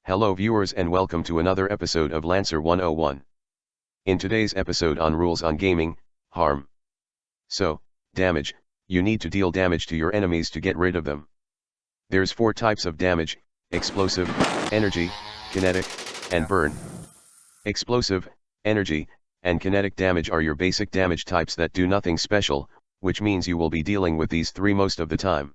Hello viewers and welcome to another episode of Lancer 101. In today's episode on rules on gaming, harm. So, damage, you need to deal damage to your enemies to get rid of them. There's 4 types of damage: explosive, energy, kinetic, and burn. Explosive, energy, and kinetic damage are your basic damage types that do nothing special, which means you will be dealing with these 3 most of the time.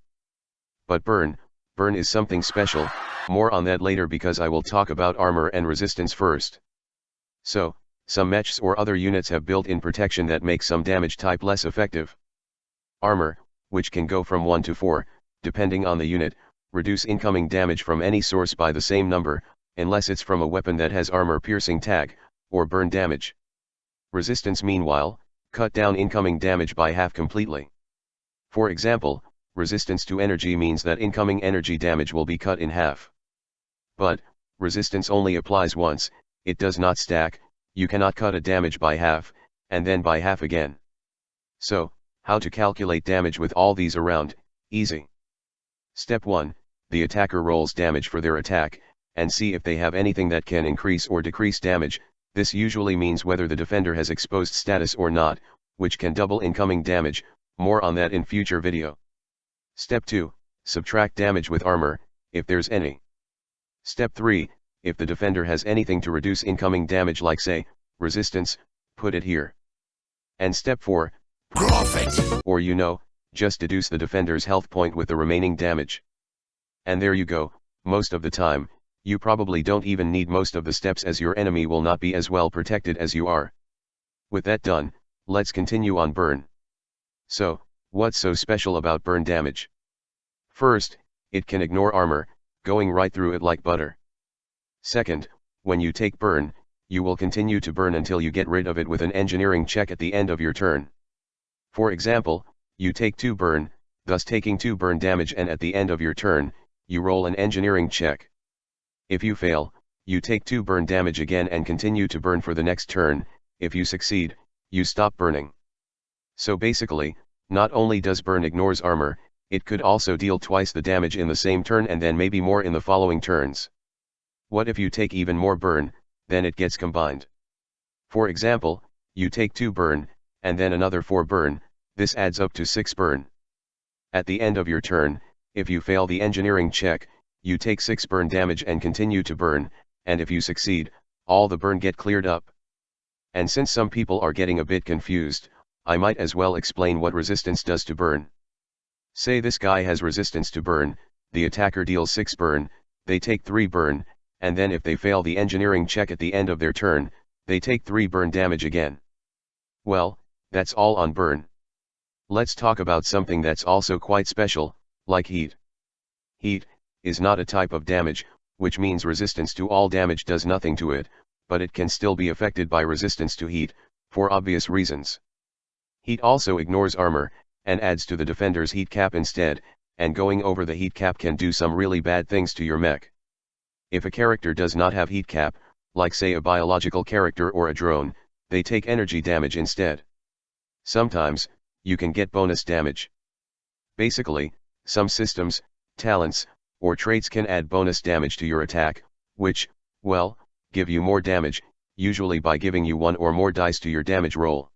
But burn is something special. More on that later because I will talk about armor and resistance first. So, some mechs or other units have built-in protection that makes some damage type less effective. Armor, which can go from 1 to 4, depending on the unit, reduce incoming damage from any source by the same number, unless it's from a weapon that has armor-piercing tag, or burn damage. Resistance meanwhile, cut down incoming damage by half completely. For example, resistance to energy means that incoming energy damage will be cut in half. But, resistance only applies once, it does not stack. You cannot cut a damage by half, and then by half again. So, how to calculate damage with all these around? Easy. Step 1, the attacker rolls damage for their attack, and see if they have anything that can increase or decrease damage. This usually means whether the defender has exposed status or not, which can double incoming damage. More on that in future video. Step 2, subtract damage with armor, if there's any. Step 3, if the defender has anything to reduce incoming damage like say, resistance, put it here. And step 4, profit, or just deduce the defender's health point with the remaining damage. And there you go. Most of the time, you probably don't even need most of the steps as your enemy will not be as well protected as you are. With that done, let's continue on burn. So, what's so special about burn damage? First, it can ignore armor, going right through it like butter. Second, when you take burn, you will continue to burn until you get rid of it with an engineering check at the end of your turn. For example, you take 2 burn, thus taking 2 burn damage, and at the end of your turn, you roll an engineering check. If you fail, you take 2 burn damage again and continue to burn for the next turn. If you succeed, you stop burning. So basically, not only does burn ignores armor, it could also deal twice the damage in the same turn and then maybe more in the following turns. What if you take even more burn, then it gets combined? For example, you take 2 burn, and then another 4 burn, this adds up to 6 burn. At the end of your turn, if you fail the engineering check, you take 6 burn damage and continue to burn, and if you succeed, all the burn get cleared up. And since some people are getting a bit confused, I might as well explain what resistance does to burn. Say this guy has resistance to burn, the attacker deals 6 burn, they take 3 burn, and then if they fail the engineering check at the end of their turn, they take 3 burn damage again. Well, that's all on burn. Let's talk about something that's also quite special, like heat. Heat is not a type of damage, which means resistance to all damage does nothing to it, but it can still be affected by resistance to heat, for obvious reasons. Heat also ignores armor, and adds to the defender's heat cap instead, and going over the heat cap can do some really bad things to your mech. If a character does not have heat cap, like say a biological character or a drone, they take energy damage instead. Sometimes, you can get bonus damage. Basically, some systems, talents, or traits can add bonus damage to your attack, which, well, give you more damage, usually by giving you 1 or more dice to your damage roll.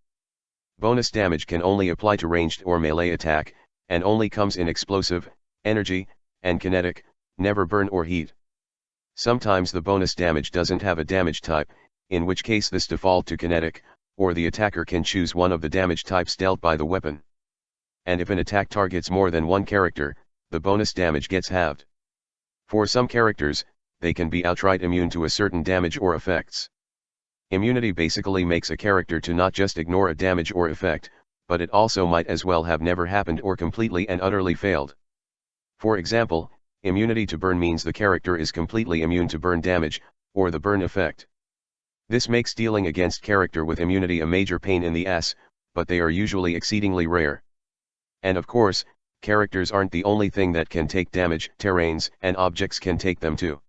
Bonus damage can only apply to ranged or melee attack, and only comes in explosive, energy, and kinetic, never burn or heat. Sometimes the bonus damage doesn't have a damage type, in which case this default to kinetic, or the attacker can choose one of the damage types dealt by the weapon. And if an attack targets more than one character, the bonus damage gets halved. For some characters, they can be outright immune to a certain damage or effects. Immunity basically makes a character to not just ignore a damage or effect, but it also might as well have never happened or completely and utterly failed. For example, immunity to burn means the character is completely immune to burn damage, or the burn effect. This makes dealing against character with immunity a major pain in the ass, but they are usually exceedingly rare. And of course, characters aren't the only thing that can take damage. Terrains and objects can take them too.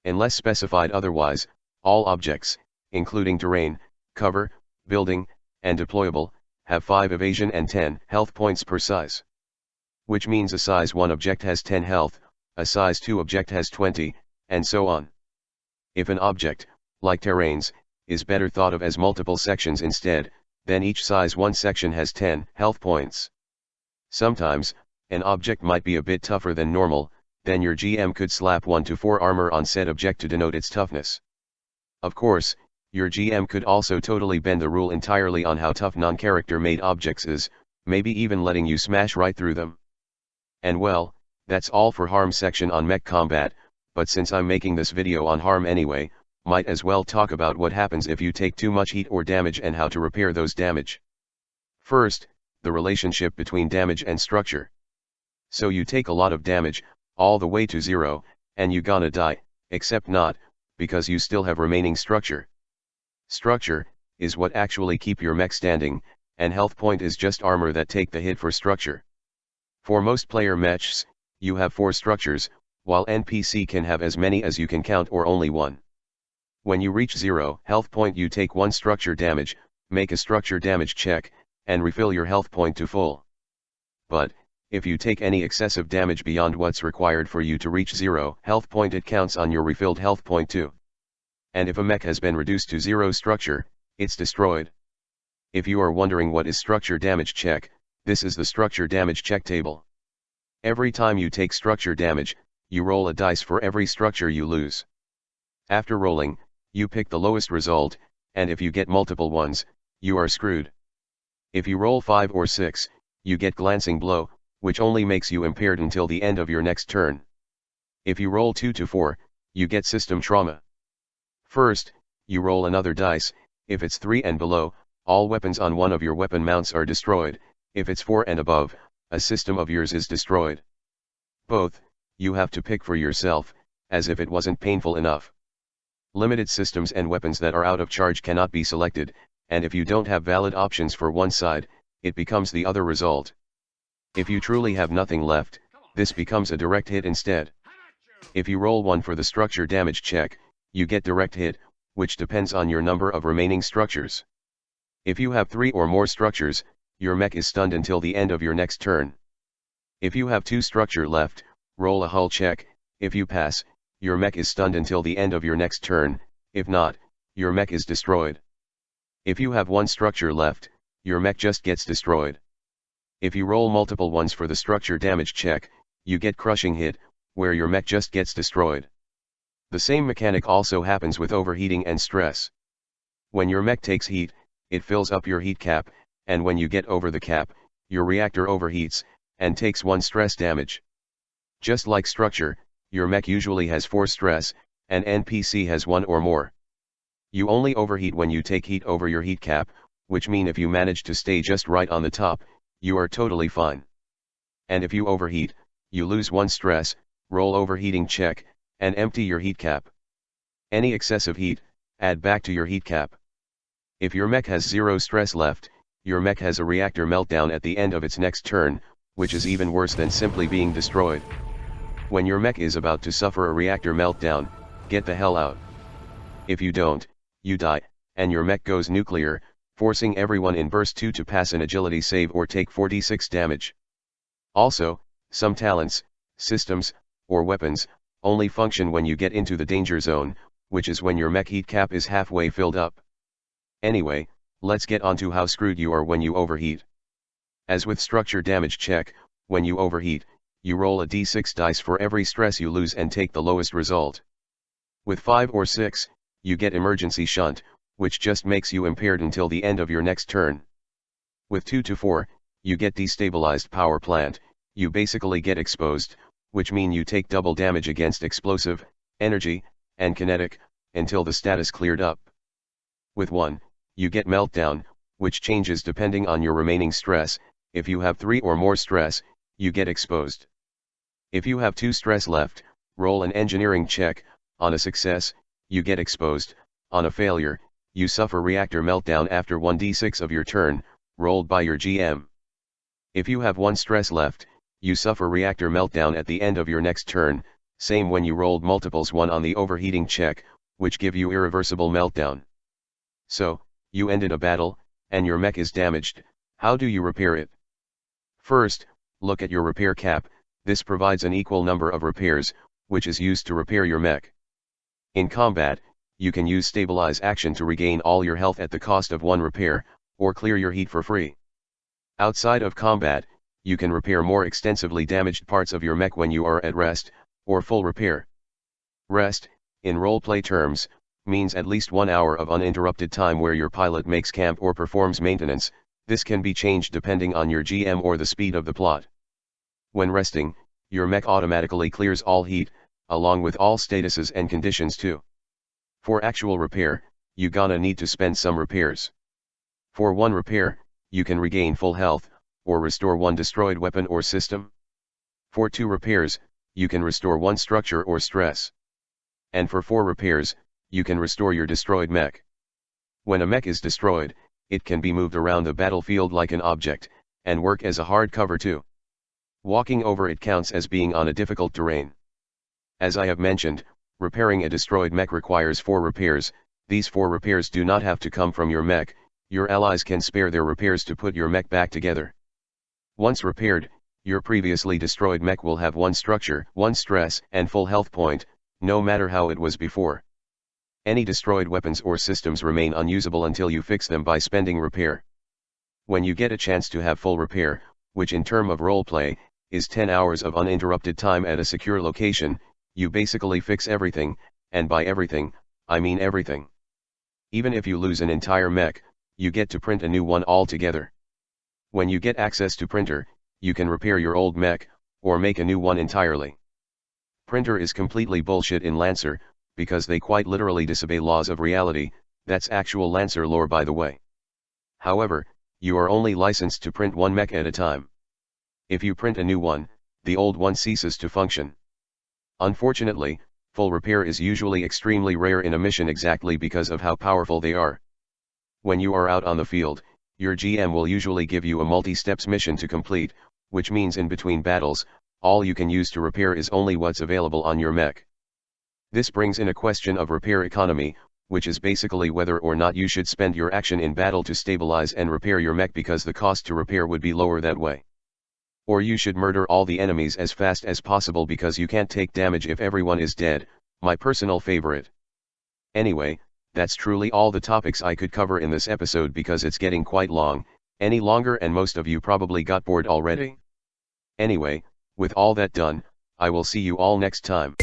Unless specified otherwise, all objects, including terrain, cover, building, and deployable, have 5 evasion and 10 health points per size. Which means a size 1 object has 10 health, a size 2 object has 20, and so on. If an object, like terrains, is better thought of as multiple sections instead, then each size one section has 10 health points. Sometimes, an object might be a bit tougher than normal, then your GM could slap 1 to 4 armor on said object to denote its toughness. Of course, your GM could also totally bend the rule entirely on how tough non-character made objects is, maybe even letting you smash right through them. And well, that's all for harm section on mech combat, but since I'm making this video on harm anyway, might as well talk about what happens if you take too much heat or damage and how to repair those damage. First, the relationship between damage and structure. So you take a lot of damage, all the way to 0, and you gonna die, except not, because you still have remaining structure. Structure is what actually keep your mech standing, and health point is just armor that take the hit for structure. For most player mechs, you have 4 structures, while NPC can have as many as you can count or only 1. When you reach 0 health point you take 1 structure damage, make a structure damage check, and refill your health point to full. But, if you take any excessive damage beyond what's required for you to reach 0 health point, it counts on your refilled health point too. And if a mech has been reduced to 0 structure, it's destroyed. If you are wondering what is structure damage check, this is the structure damage check table. Every time you take structure damage, you roll a dice for every structure you lose. After rolling, you pick the lowest result, and if you get multiple ones, you are screwed. If you roll 5 or 6, you get glancing blow, which only makes you impaired until the end of your next turn. If you roll 2 to 4, you get system trauma. First, you roll another dice. If it's 3 and below, all weapons on one of your weapon mounts are destroyed. If it's 4 and above, a system of yours is destroyed. Both, you have to pick for yourself, as if it wasn't painful enough. Limited systems and weapons that are out of charge cannot be selected, and if you don't have valid options for one side, it becomes the other result. If you truly have nothing left, this becomes a direct hit instead. If you roll 1 for the structure damage check, you get direct hit, which depends on your number of remaining structures. If you have 3 or more structures, your mech is stunned until the end of your next turn. If you have 2 structure left, roll a hull check. If you pass, your mech is stunned until the end of your next turn. If not, your mech is destroyed. If you have 1 structure left, your mech just gets destroyed. If you roll multiple ones for the structure damage check, you get crushing hit, where your mech just gets destroyed. The same mechanic also happens with overheating and stress. When your mech takes heat, it fills up your heat cap, and when you get over the cap, your reactor overheats, and takes 1 stress damage. Just like structure, your mech usually has 4 stress, and NPC has 1 or more. You only overheat when you take heat over your heat cap, which mean if you manage to stay just right on the top, you are totally fine. And if you overheat, you lose 1 stress, roll overheating check, and empty your heat cap. Any excessive heat, add back to your heat cap. If your mech has 0 stress left, your mech has a reactor meltdown at the end of its next turn, which is even worse than simply being destroyed. When your mech is about to suffer a reactor meltdown, get the hell out. If you don't, you die, and your mech goes nuclear, forcing everyone in burst 2 to pass an agility save or take 4d6 damage. Also, some talents, systems, or weapons, only function when you get into the danger zone, which is when your mech heat cap is halfway filled up. Anyway, let's get on to how screwed you are when you overheat. As with structure damage check, when you overheat, you roll a d6 dice for every stress you lose and take the lowest result. With 5 or 6, you get emergency shunt, which just makes you impaired until the end of your next turn. With 2 to 4, you get destabilized power plant. You basically get exposed, which mean you take double damage against explosive, energy, and kinetic, until the status cleared up. With 1, you get meltdown, which changes depending on your remaining stress. If you have 3 or more stress, you get exposed. If you have 2 stress left, roll an engineering check. On a success, you get exposed. On a failure, you suffer reactor meltdown after 1d6 of your turn, rolled by your GM. If you have 1 stress left, you suffer reactor meltdown at the end of your next turn, same when you rolled multiples 1 on the overheating check, which give you irreversible meltdown. So, you ended a battle, and your mech is damaged. How do you repair it? First, look at your repair cap. This provides an equal number of repairs, which is used to repair your mech. In combat, you can use stabilize action to regain all your health at the cost of one repair, or clear your heat for free. Outside of combat, you can repair more extensively damaged parts of your mech when you are at rest, or full repair. Rest, in roleplay terms, means at least 1 hour of uninterrupted time where your pilot makes camp or performs maintenance. This can be changed depending on your GM or the speed of the plot. When resting, your mech automatically clears all heat, along with all statuses and conditions too. For actual repair, you gonna need to spend some repairs. For one repair, you can regain full health, or restore one destroyed weapon or system. For 2 repairs, you can restore one structure or stress. And for 4 repairs, you can restore your destroyed mech. When a mech is destroyed, it can be moved around the battlefield like an object, and work as a hard cover too. Walking over it counts as being on a difficult terrain. As I have mentioned, repairing a destroyed mech requires 4 repairs. These 4 repairs do not have to come from your mech, your allies can spare their repairs to put your mech back together. Once repaired, your previously destroyed mech will have 1 structure, 1 stress, and full health point, no matter how it was before. Any destroyed weapons or systems remain unusable until you fix them by spending repair. When you get a chance to have full repair, which in term of roleplay, is 10 hours of uninterrupted time at a secure location, you basically fix everything, and by everything, I mean everything. Even if you lose an entire mech, you get to print a new one altogether. When you get access to printer, you can repair your old mech, or make a new one entirely. Printer is completely bullshit in Lancer, because they quite literally disobey laws of reality. That's actual Lancer lore by the way. However, you are only licensed to print one mech at a time. If you print a new one, the old one ceases to function. Unfortunately, full repair is usually extremely rare in a mission exactly because of how powerful they are. When you are out on the field, your GM will usually give you a multi-steps mission to complete, which means in between battles, all you can use to repair is only what's available on your mech. This brings in a question of repair economy, which is basically whether or not you should spend your action in battle to stabilize and repair your mech because the cost to repair would be lower that way. Or you should murder all the enemies as fast as possible because you can't take damage if everyone is dead, my personal favorite. Anyway, that's truly all the topics I could cover in this episode because it's getting quite long, any longer and most of you probably got bored already. Anyway, with all that done, I will see you all next time.